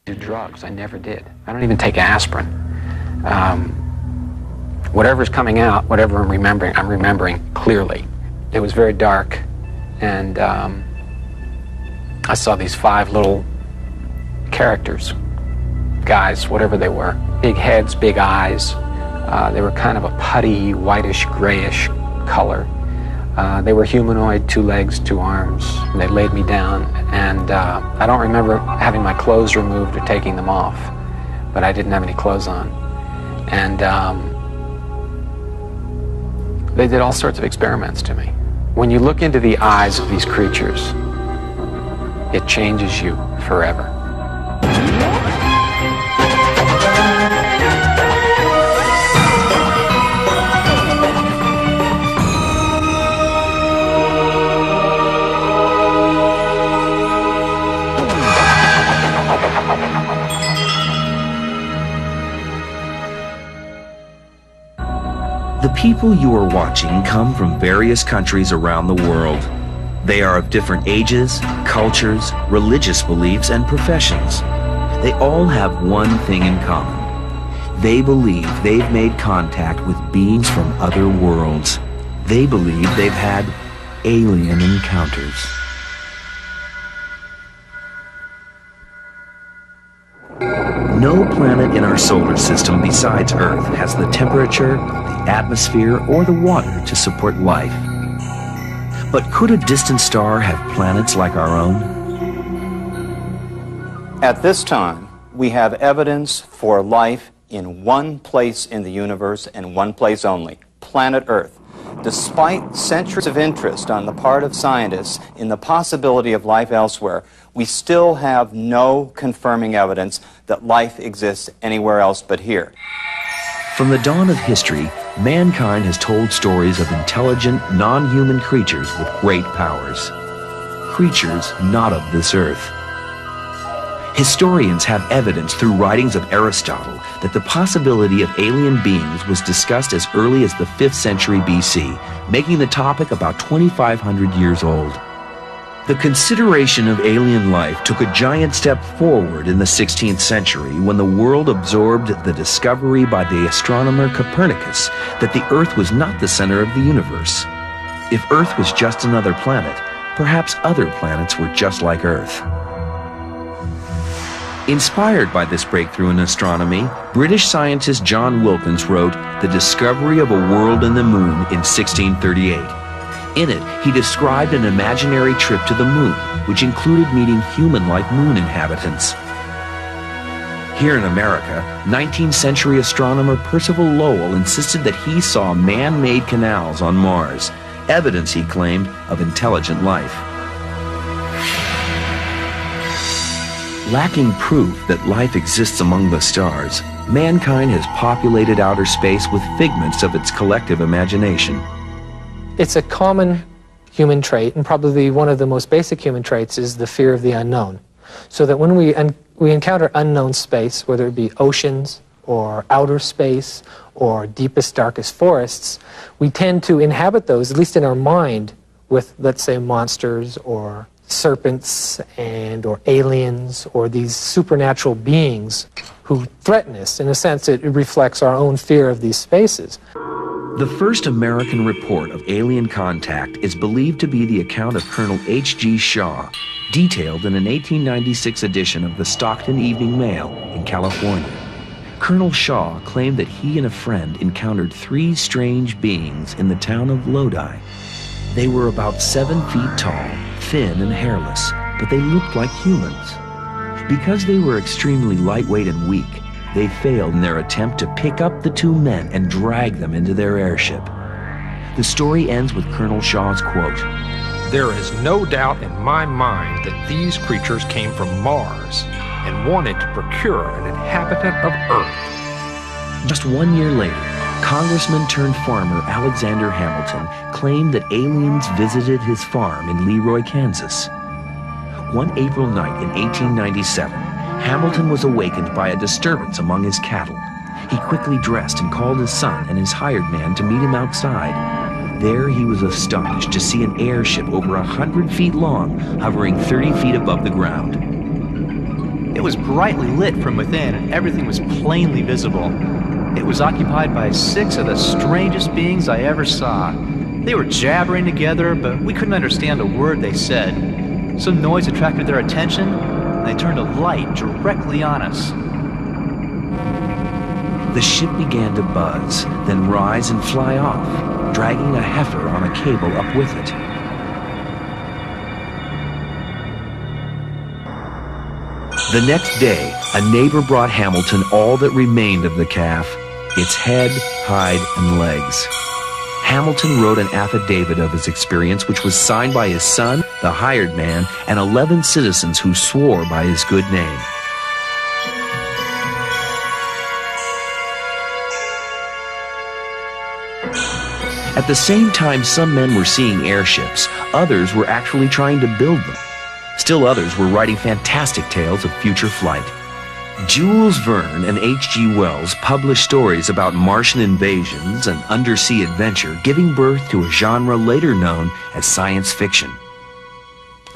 Do drugs. I never did. I don't even take aspirin. Whatever's coming out, whatever I'm remembering clearly. It was very dark, and I saw these 5 little characters, guys, whatever they were. Big heads, big eyes. They were kind of a putty, whitish, grayish color. They were humanoid, 2 legs, 2 arms. And they laid me down, and I don't remember having my clothes removed or taking them off, but I didn't have any clothes on. And they did all sorts of experiments to me. When you look into the eyes of these creatures, it changes you forever. The people you are watching come from various countries around the world. They are of different ages, cultures, religious beliefs, and professions. They all have one thing in common. They believe they've made contact with beings from other worlds. They believe they've had alien encounters. No planet in our solar system besides Earth has the temperature, the atmosphere, or the water to support life. But could a distant star have planets like our own? At this time, we have evidence for life in one place in the universe and one place only, planet Earth. Despite centuries of interest on the part of scientists in the possibility of life elsewhere, we still have no confirming evidence that life exists anywhere else but here. From the dawn of history, mankind has told stories of intelligent, non-human creatures with great powers. Creatures not of this earth. Historians have evidence through writings of Aristotle that the possibility of alien beings was discussed as early as the 5th century BC, making the topic about 2,500 years old. The consideration of alien life took a giant step forward in the 16th century when the world absorbed the discovery by the astronomer Copernicus that the Earth was not the center of the universe. If Earth was just another planet, perhaps other planets were just like Earth. Inspired by this breakthrough in astronomy, British scientist John Wilkins wrote The Discovery of a World in the Moon in 1638. In it, he described an imaginary trip to the moon, which included meeting human-like moon inhabitants. Here in America, 19th century astronomer Percival Lowell insisted that he saw man-made canals on Mars, evidence, he claimed, of intelligent life. Lacking proof that life exists among the stars, mankind has populated outer space with figments of its collective imagination. It's a common human trait, and probably one of the most basic human traits is the fear of the unknown. So that when we encounter unknown space, whether it be oceans or outer space or deepest, darkest forests, we tend to inhabit those, at least in our mind, with, let's say, monsters or serpents or aliens or these supernatural beings who threaten us. In a sense, it reflects our own fear of these spaces. The first American report of alien contact is believed to be the account of Colonel H.G. Shaw, detailed in an 1896 edition of the Stockton Evening Mail in California. Colonel Shaw claimed that he and a friend encountered 3 strange beings in the town of Lodi. They were about 7 feet tall, thin and hairless, but they looked like humans. Because they were extremely lightweight and weak, they failed in their attempt to pick up the 2 men and drag them into their airship. The story ends with Colonel Shaw's quote, "There is no doubt in my mind that these creatures came from Mars and wanted to procure an inhabitant of Earth." Just 1 year later, Congressman-turned-farmer Alexander Hamilton claimed that aliens visited his farm in Leroy, Kansas. One April night in 1897, Hamilton was awakened by a disturbance among his cattle. He quickly dressed and called his son and his hired man to meet him outside. There he was astonished to see an airship over 100 feet long, hovering 30 feet above the ground. It was brightly lit from within, and everything was plainly visible. It was occupied by 6 of the strangest beings I ever saw. They were jabbering together, but we couldn't understand a word they said. Some noise attracted their attention, and they turned a light directly on us. The ship began to buzz, then rise and fly off, dragging a heifer on a cable up with it. The next day, a neighbor brought Hamilton all that remained of the calf, its head, hide, and legs. Hamilton wrote an affidavit of his experience, which was signed by his son, the hired man, and 11 citizens who swore by his good name. At the same time some men were seeing airships, others were actually trying to build them. Still others were writing fantastic tales of future flight. Jules Verne and H.G. Wells published stories about Martian invasions and undersea adventure, giving birth to a genre later known as science fiction.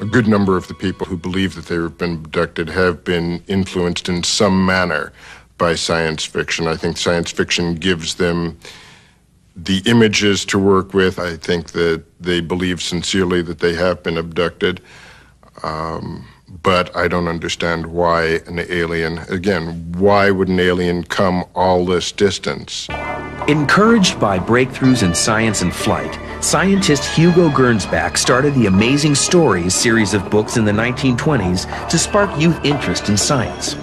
A good number of the people who believe that they have been abducted have been influenced in some manner by science fiction. I think science fiction gives them the images to work with. I think that they believe sincerely that they have been abducted. But I don't understand why an alien, again, why would an alien come all this distance? Encouraged by breakthroughs in science and flight, scientist Hugo Gernsback started the Amazing Stories series of books in the 1920s to spark youth interest in science.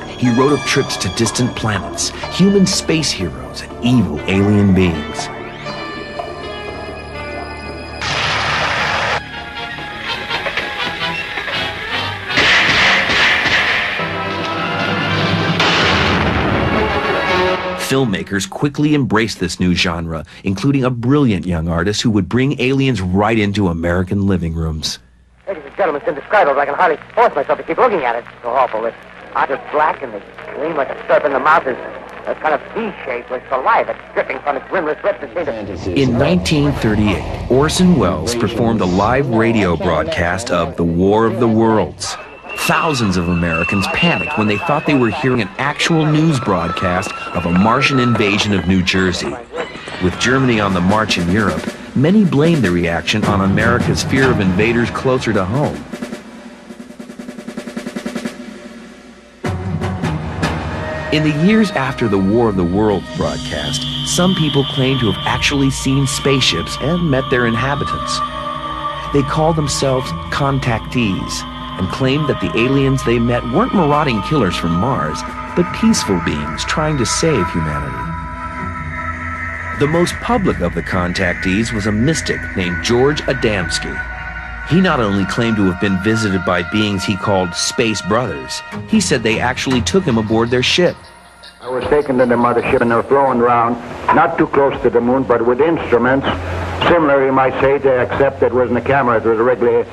He wrote of trips to distant planets, human space heroes, and evil alien beings. Filmmakers quickly embraced this new genre, including a brilliant young artist who would bring aliens right into American living rooms. Ladies and gentlemen, it's indescribable. I can hardly force myself to keep looking at it. It's so awful. Its eyes are black and they gleam like a serpent. The mouth is a kind of V-shape with saliva dripping from its rimless lips. In 1938, Orson Welles performed a live radio broadcast of The War of the Worlds. Thousands of Americans panicked when they thought they were hearing an actual news broadcast of a Martian invasion of New Jersey. With Germany on the march in Europe, many blamed the reaction on America's fear of invaders closer to home. In the years after the War of the Worlds broadcast, some people claimed to have actually seen spaceships and met their inhabitants. They called themselves contactees, and claimed that the aliens they met weren't marauding killers from Mars, but peaceful beings trying to save humanity. The most public of the contactees was a mystic named George Adamski. He not only claimed to have been visited by beings he called Space Brothers, he said they actually took him aboard their ship. I was taken to the mothership and they were flown around, not too close to the moon, but with instruments. Similar, you might say, except it wasn't a camera, it was a regular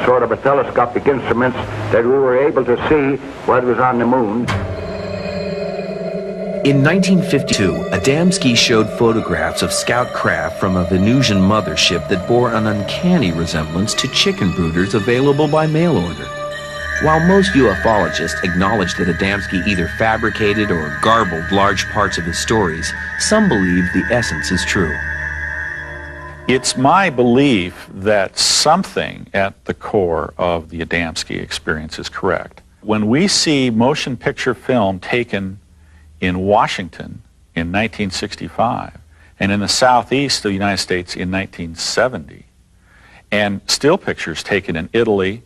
sort of a telescopic instruments that we were able to see what was on the moon. In 1952, Adamski showed photographs of scout craft from a Venusian mothership that bore an uncanny resemblance to chicken brooders available by mail order. While most ufologists acknowledge that Adamski either fabricated or garbled large parts of his stories, some believe the essence is true. It's my belief that something at the core of the Adamski experience is correct. When we see motion picture film taken in Washington in 1965 and in the southeast of the United States in 1970, and still pictures taken in Italy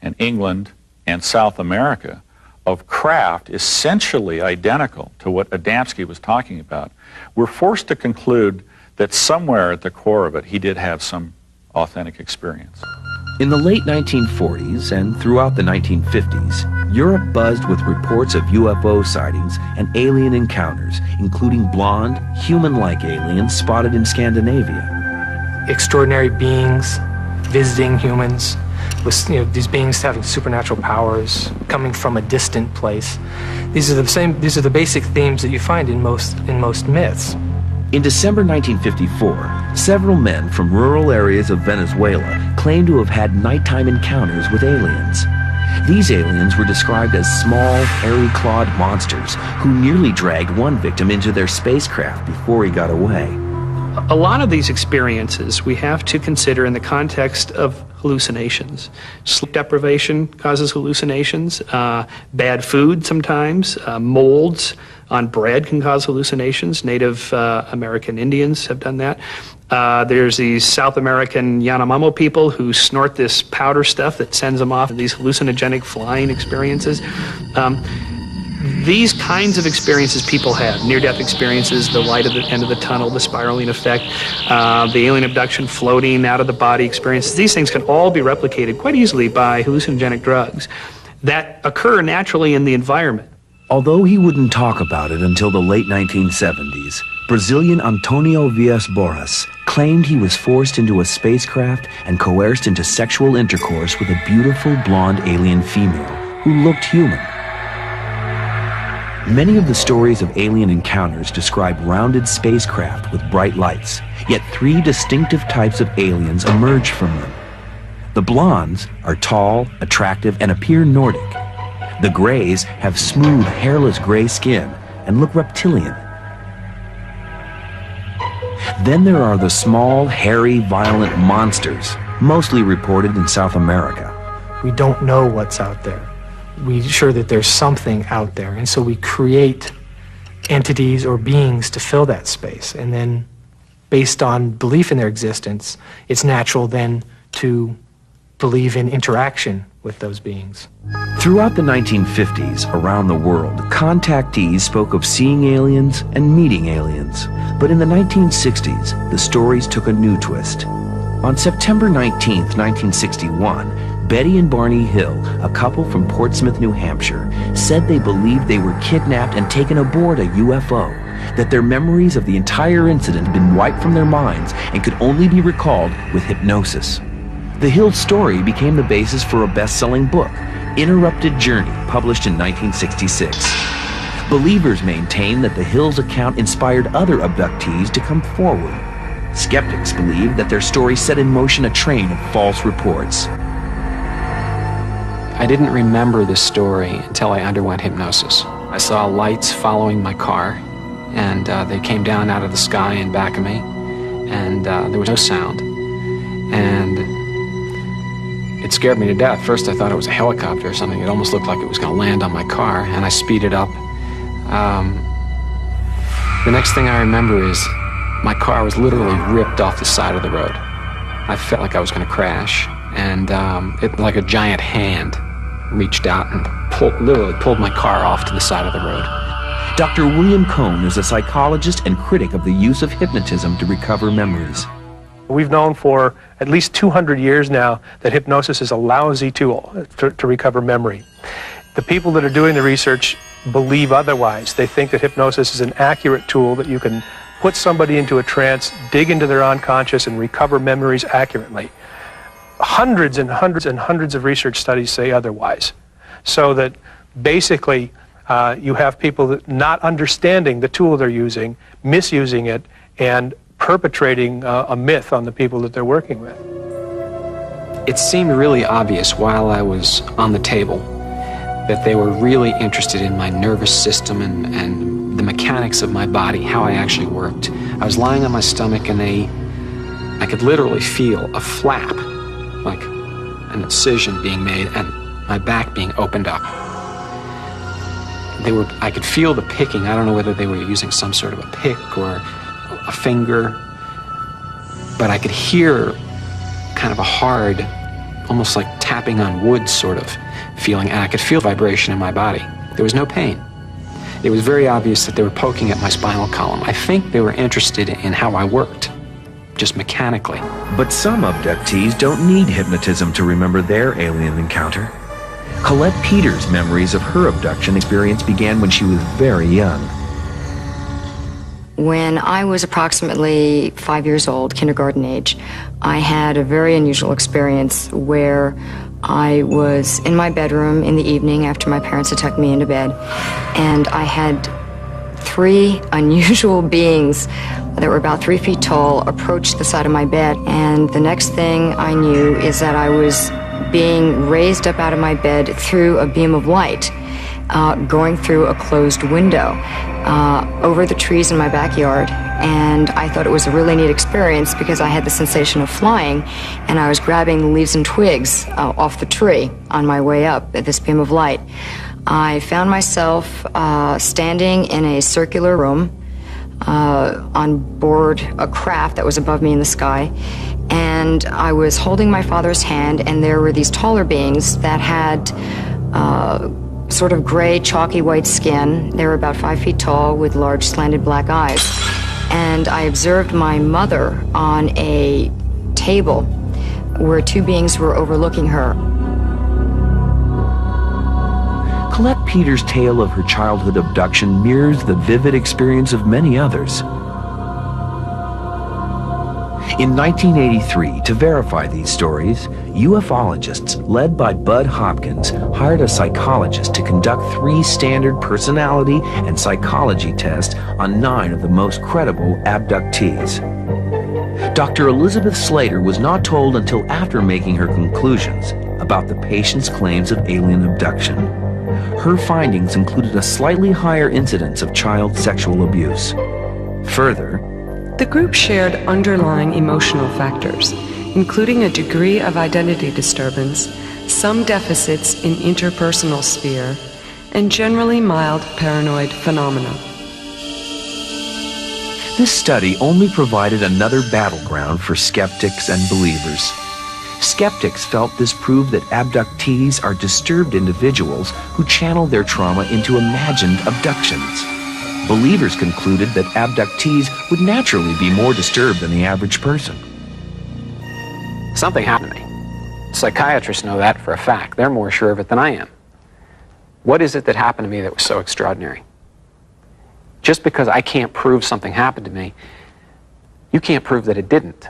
and England and South America of craft essentially identical to what Adamski was talking about, we're forced to conclude that somewhere at the core of it, he did have some authentic experience. In the late 1940s and throughout the 1950s, Europe buzzed with reports of UFO sightings and alien encounters, including blonde, human-like aliens spotted in Scandinavia. Extraordinary beings visiting humans, with these beings having supernatural powers, coming from a distant place. These are the basic themes that you find in most myths. In December 1954, Several men from rural areas of Venezuela claim to have had nighttime encounters with aliens. These aliens were described as small, hairy-clawed monsters who nearly dragged one victim into their spacecraft before he got away. A lot of these experiences we have to consider in the context of hallucinations. Sleep deprivation causes hallucinations. Bad food sometimes. Molds on bread can cause hallucinations. Native American Indians have done that. There's these South American Yanomamo people who snort this powder stuff that sends them off these hallucinogenic flying experiences. These kinds of experiences people have, near-death experiences, the light at the end of the tunnel, the spiraling effect, the alien abduction, floating out of the body experiences, these things can all be replicated quite easily by hallucinogenic drugs that occur naturally in the environment. Although he wouldn't talk about it until the late 1970s, Brazilian Antonio Villas-Boas claimed he was forced into a spacecraft and coerced into sexual intercourse with a beautiful blonde alien female who looked human. Many of the stories of alien encounters describe rounded spacecraft with bright lights, yet three distinctive types of aliens emerge from them. The blondes are tall, attractive, and appear Nordic. The grays have smooth, hairless gray skin and look reptilian. Then there are the small, hairy, violent monsters, mostly reported in South America. We don't know what's out there. We're sure that there's something out there, and so we create entities or beings to fill that space. And then, based on belief in their existence, it's natural then to believe in interaction with those beings. Throughout the 1950s, around the world, contactees spoke of seeing aliens and meeting aliens. But in the 1960s, the stories took a new twist. On September 19, 1961, Betty and Barney Hill, a couple from Portsmouth, New Hampshire, said they believed they were kidnapped and taken aboard a UFO, that their memories of the entire incident had been wiped from their minds and could only be recalled with hypnosis. The Hill story became the basis for a best-selling book, Interrupted Journey, published in 1966. Believers maintain that the Hills' account inspired other abductees to come forward. Skeptics believe that their story set in motion a train of false reports. I didn't remember this story until I underwent hypnosis. I saw lights following my car, and they came down out of the sky in back of me, and there was no sound. And it scared me to death. First I thought it was a helicopter or something. It almost looked like it was going to land on my car, and I speeded up. The next thing I remember is my car was literally ripped off the side of the road. I felt like I was going to crash, and it, like a giant hand reached out and literally pulled my car off to the side of the road. Dr. William Cohn is a psychologist and critic of the use of hypnotism to recover memories. We've known for at least 200 years now that hypnosis is a lousy tool to recover memory. The people that are doing the research believe otherwise. They think that hypnosis is an accurate tool that you can put somebody into a trance, dig into their unconscious, and recover memories accurately. Hundreds and hundreds and hundreds of research studies say otherwise. So that basically you have people that not understanding the tool they're using, misusing it, and perpetrating a myth on the people that they're working with. It seemed really obvious while I was on the table that they were really interested in my nervous system and the mechanics of my body, how I actually worked. I was lying on my stomach, and I could literally feel a flap, like an incision being made, and my back being opened up. I could feel the picking. I don't know whether they were using some sort of a pick or a finger, but I could hear kind of a hard, almost like tapping on wood sort of feeling, and I could feel vibration in my body. There was no pain. It was very obvious that they were poking at my spinal column. I think they were interested in how I worked, just mechanically. But some abductees don't need hypnotism to remember their alien encounter. Colette Peters' memories of her abduction experience began when she was very young. When I was approximately 5 years old, kindergarten age, I had a very unusual experience where I was in my bedroom in the evening after my parents had tucked me into bed, and I had three unusual beings that were about 3 feet tall approached the side of my bed, and the next thing I knew is that I was being raised up out of my bed through a beam of light, going through a closed window over the trees in my backyard. And I thought it was a really neat experience because I had the sensation of flying, and I was grabbing the leaves and twigs off the tree on my way up at this beam of light. I found myself standing in a circular room on board a craft that was above me in the sky, and I was holding my father's hand, and there were these taller beings that had sort of gray, chalky white skin. They were about 5 feet tall with large slanted black eyes. And I observed my mother on a table where 2 beings were overlooking her. Colette Peters' tale of her childhood abduction mirrors the vivid experience of many others. In 1983, to verify these stories, ufologists led by Budd Hopkins hired a psychologist to conduct 3 standard personality and psychology tests on 9 of the most credible abductees. Dr. Elizabeth Slater was not told until after making her conclusions about the patient's claims of alien abduction. Her findings included a slightly higher incidence of child sexual abuse. Further, the group shared underlying emotional factors, including a degree of identity disturbance, some deficits in interpersonal sphere, and generally mild paranoid phenomena. This study only provided another battleground for skeptics and believers. Skeptics felt this proved that abductees are disturbed individuals who channel their trauma into imagined abductions. Believers concluded that abductees would naturally be more disturbed than the average person. Something happened to me. Psychiatrists know that for a fact. They're more sure of it than I am. What is it that happened to me that was so extraordinary? Just because I can't prove something happened to me, you can't prove that it didn't.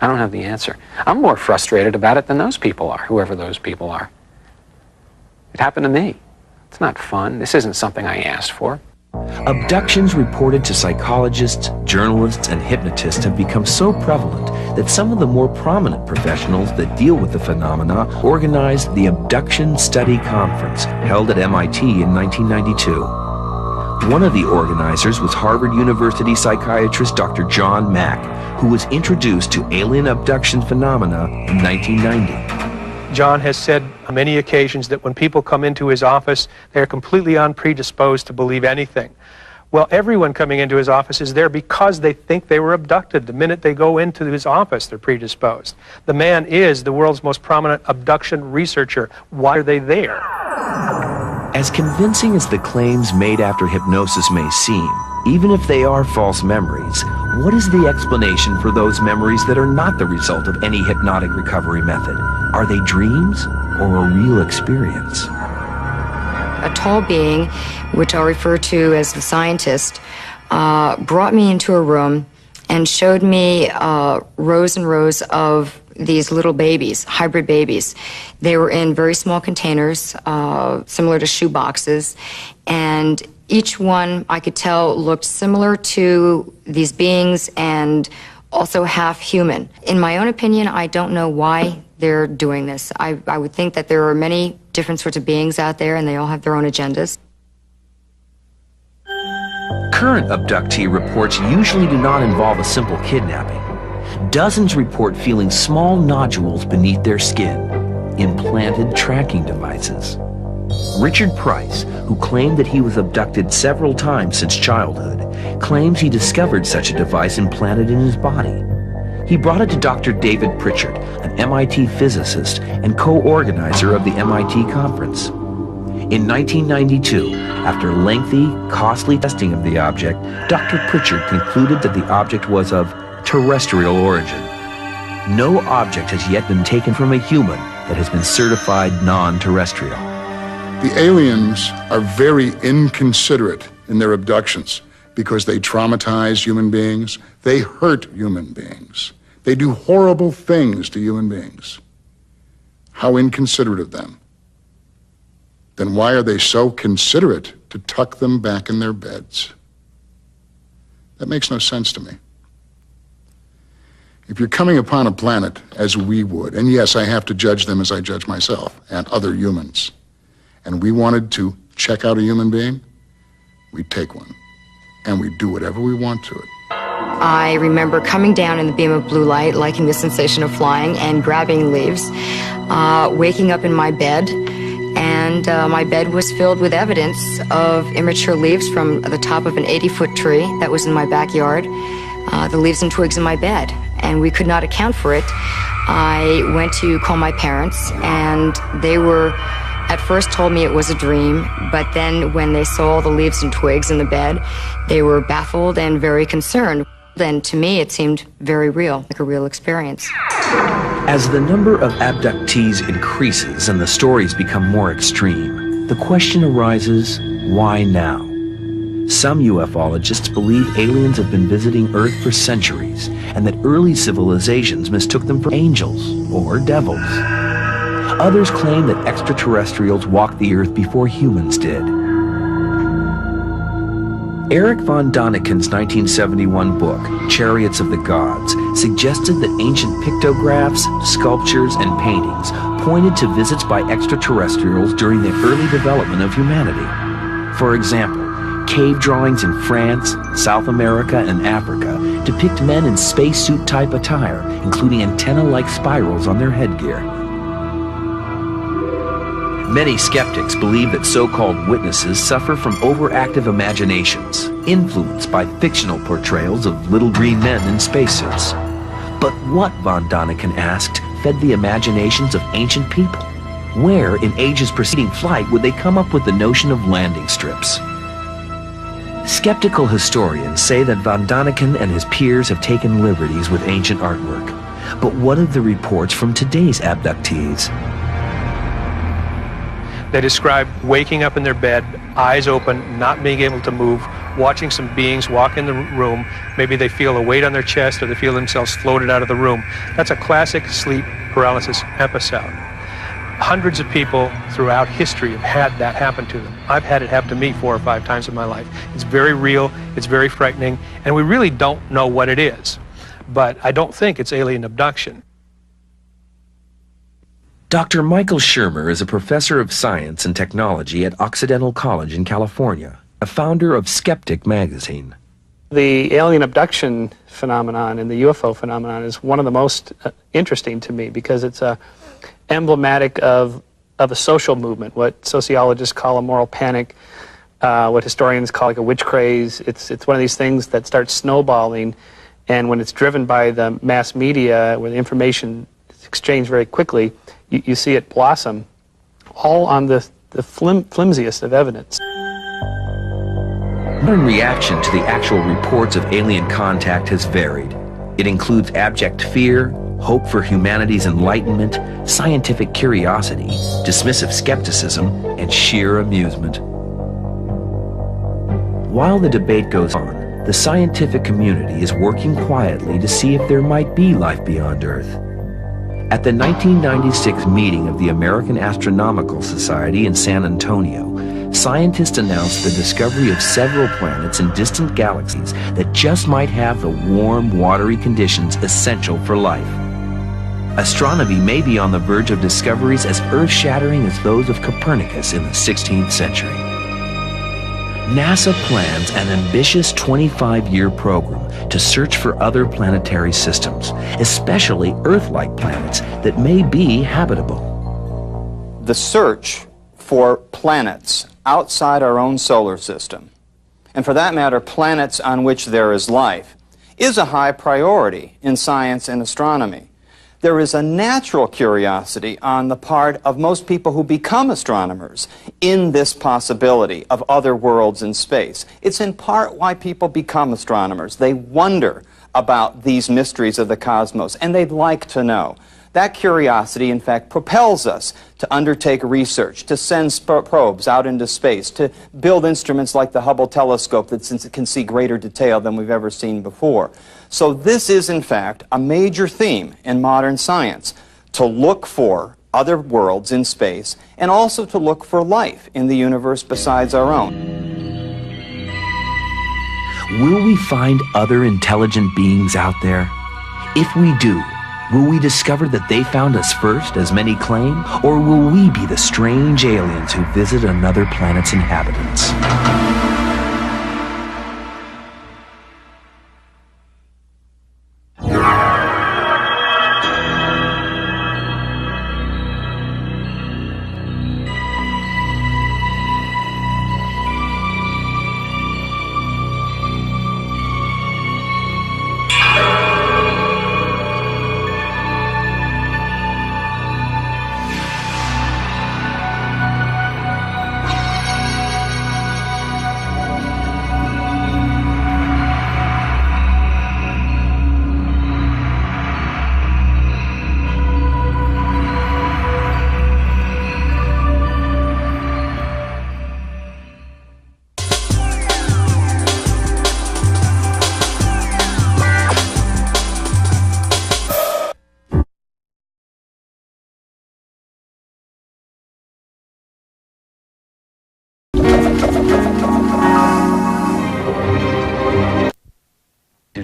I don't have the answer. I'm more frustrated about it than those people are, whoever those people are. It happened to me. It's not fun. This isn't something I asked for. Abductions reported to psychologists, journalists, and hypnotists have become so prevalent that some of the more prominent professionals that deal with the phenomena organized the Abduction Study Conference held at MIT in 1992. One of the organizers was Harvard University psychiatrist Dr. John Mack, who was introduced to alien abduction phenomena in 1990. John has said on many occasions that when people come into his office, they're completely unpredisposed to believe anything. Well, everyone coming into his office is there because they think they were abducted. The minute they go into his office, they're predisposed. The man is the world's most prominent abduction researcher. Why are they there? As convincing as the claims made after hypnosis may seem, even if they are false memories, what is the explanation for those memories that are not the result of any hypnotic recovery method? Are they dreams or a real experience? A tall being, which I'll refer to as the scientist, brought me into a room and showed me rows and rows of these little babies, hybrid babies. They were in very small containers, similar to shoe boxes, and each one, I could tell, looked similar to these beings and also half human. In my own opinion, I don't know why they're doing this. I would think that there are many different sorts of beings out there and they all have their own agendas. Current abductee reports usually do not involve a simple kidnapping. Dozens report feeling small nodules beneath their skin, implanted tracking devices. Richard Price, who claimed that he was abducted several times since childhood, claims he discovered such a device implanted in his body. He brought it to Dr. David Pritchard, an MIT physicist and co-organizer of the MIT conference. In 1992, after lengthy, costly testing of the object, Dr. Pritchard concluded that the object was of terrestrial origin. No object has yet been taken from a human that has been certified non-terrestrial. The aliens are very inconsiderate in their abductions because they traumatize human beings, they hurt human beings, they do horrible things to human beings. How inconsiderate of them. Then why are they so considerate to tuck them back in their beds? That makes no sense to me. If you're coming upon a planet as we would, and yes, I have to judge them as I judge myself and other humans, and we wanted to check out a human being, we'd take one, and we'd do whatever we want to it. I remember coming down in the beam of blue light, liking the sensation of flying and grabbing leaves, waking up in my bed, and my bed was filled with evidence of immature leaves from the top of an 80-foot tree that was in my backyard, the leaves and twigs in my bed, and we could not account for it. I went to call my parents, and they were at first told me it was a dream, but then when they saw all the leaves and twigs in the bed, they were baffled and very concerned. And to me, it seemed very real, like a real experience. As the number of abductees increases and the stories become more extreme, the question arises, why now? Some ufologists believe aliens have been visiting Earth for centuries and that early civilizations mistook them for angels or devils. Others claim that extraterrestrials walked the Earth before humans did. Erich von Daniken's 1971 book, Chariots of the Gods, suggested that ancient pictographs, sculptures, and paintings pointed to visits by extraterrestrials during the early development of humanity. For example, cave drawings in France, South America, and Africa depict men in spacesuit-type attire, including antenna-like spirals on their headgear. Many skeptics believe that so-called witnesses suffer from overactive imaginations, influenced by fictional portrayals of little green men in spacesuits. But what, von Daniken asked, fed the imaginations of ancient people? Where, in ages preceding flight, would they come up with the notion of landing strips? Skeptical historians say that von Daniken and his peers have taken liberties with ancient artwork. But what of the reports from today's abductees? They describe waking up in their bed, eyes open, not being able to move, watching some beings walk in the room. Maybe they feel a weight on their chest or they feel themselves floated out of the room. That's a classic sleep paralysis episode. Hundreds of people throughout history have had that happen to them. I've had it happen to me 4 or 5 times in my life. It's very real, it's very frightening, and we really don't know what it is. But I don't think it's alien abduction. Dr. Michael Shermer is a professor of science and technology at Occidental College in California, a founder of Skeptic magazine. The alien abduction phenomenon and the UFO phenomenon is one of the most interesting to me because it's emblematic of a social movement, what sociologists call a moral panic, what historians call like a witch craze. It's one of these things that starts snowballing, and when it's driven by the mass media, where the information is exchanged very quickly, you see it blossom, all on the flimsiest of evidence. Modern reaction to the actual reports of alien contact has varied. It includes abject fear, hope for humanity's enlightenment, scientific curiosity, dismissive skepticism, and sheer amusement. While the debate goes on, the scientific community is working quietly to see if there might be life beyond Earth. At the 1996 meeting of the American Astronomical Society in San Antonio, scientists announced the discovery of several planets in distant galaxies that just might have the warm, watery conditions essential for life. Astronomy may be on the verge of discoveries as earth-shattering as those of Copernicus in the 16th century. NASA plans an ambitious 25-year program to search for other planetary systems, especially Earth-like planets that may be habitable. The search for planets outside our own solar system, and for that matter, planets on which there is life, is a high priority in science and astronomy. There is a natural curiosity on the part of most people who become astronomers in this possibility of other worlds in space. It's in part why people become astronomers. They wonder about these mysteries of the cosmos, and they'd like to know. That curiosity, in fact, propels us to undertake research, to send probes out into space, to build instruments like the Hubble telescope that can see greater detail than we've ever seen before. So this is, in fact, a major theme in modern science, to look for other worlds in space and also to look for life in the universe besides our own. Will we find other intelligent beings out there? If we do, will we discover that they found us first, as many claim? Or will we be the strange aliens who visit another planet's inhabitants?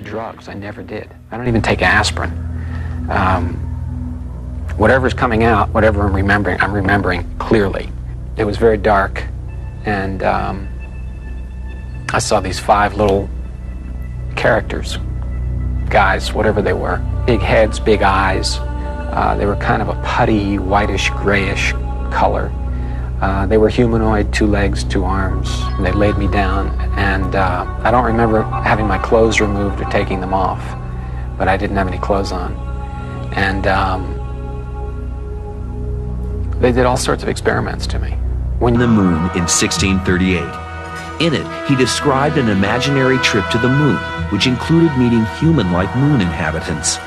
Drugs. I never did. I don't even take aspirin. Whatever's coming out, whatever I'm remembering clearly. It was very dark, and I saw these 5 little characters, guys, whatever they were. Big heads, big eyes. They were kind of a putty, whitish, grayish color. They were humanoid, 2 legs, 2 arms. And they laid me down, and I don't remember having my clothes removed or taking them off, but I didn't have any clothes on. And they did all sorts of experiments to me. When the moon in 1638. In it, he described an imaginary trip to the moon, which included meeting human-like moon inhabitants.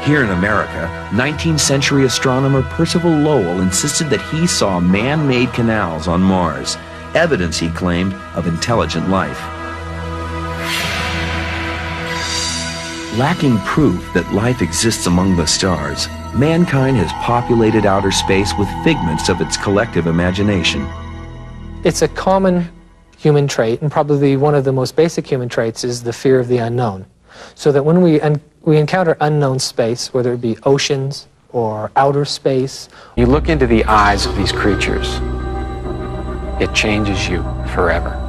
Here in America, 19th century astronomer Percival Lowell insisted that he saw man-made canals on Mars, evidence, he claimed, of intelligent life. Lacking proof that life exists among the stars, mankind has populated outer space with figments of its collective imagination. It's a common human trait, and probably one of the most basic human traits is the fear of the unknown. So that when we encounter unknown space, whether it be oceans or outer space. You look into the eyes of these creatures, it changes you forever.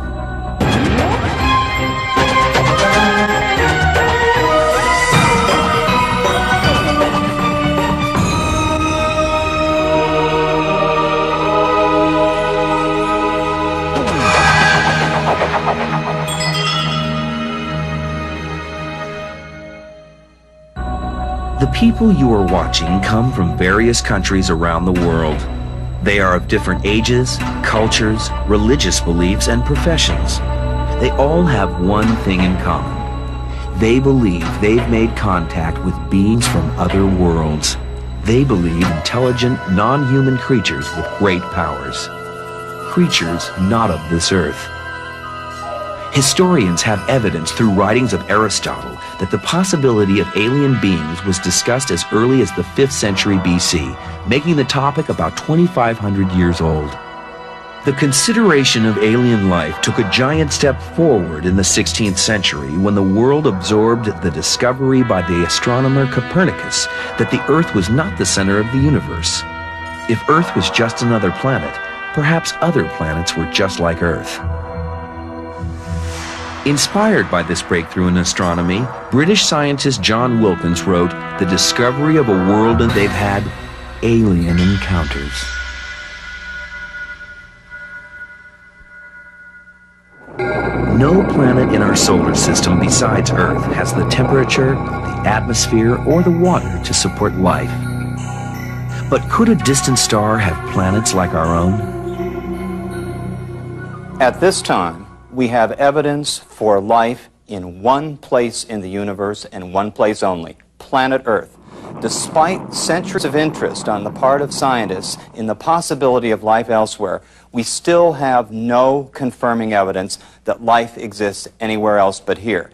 The people you are watching come from various countries around the world. They are of different ages, cultures, religious beliefs, and professions. They all have one thing in common. They believe they've made contact with beings from other worlds. They believe intelligent, non-human creatures with great powers. Creatures not of this earth. Historians have evidence through writings of Aristotle that the possibility of alien beings was discussed as early as the 5th century BC, making the topic about 2,500 years old. The consideration of alien life took a giant step forward in the 16th century when the world absorbed the discovery by the astronomer Copernicus that the Earth was not the center of the universe. If Earth was just another planet, perhaps other planets were just like Earth. Inspired by this breakthrough in astronomy, British scientist John Wilkins wrote, "The discovery of a world and they've had alien encounters." No planet in our solar system besides Earth has the temperature, the atmosphere, or the water to support life. But could a distant star have planets like our own? At this time, we have evidence for life in one place in the universe and one place only, planet Earth. Despite centuries of interest on the part of scientists in the possibility of life elsewhere, we still have no confirming evidence that life exists anywhere else but here.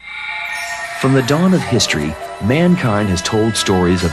From the dawn of history, mankind has told stories of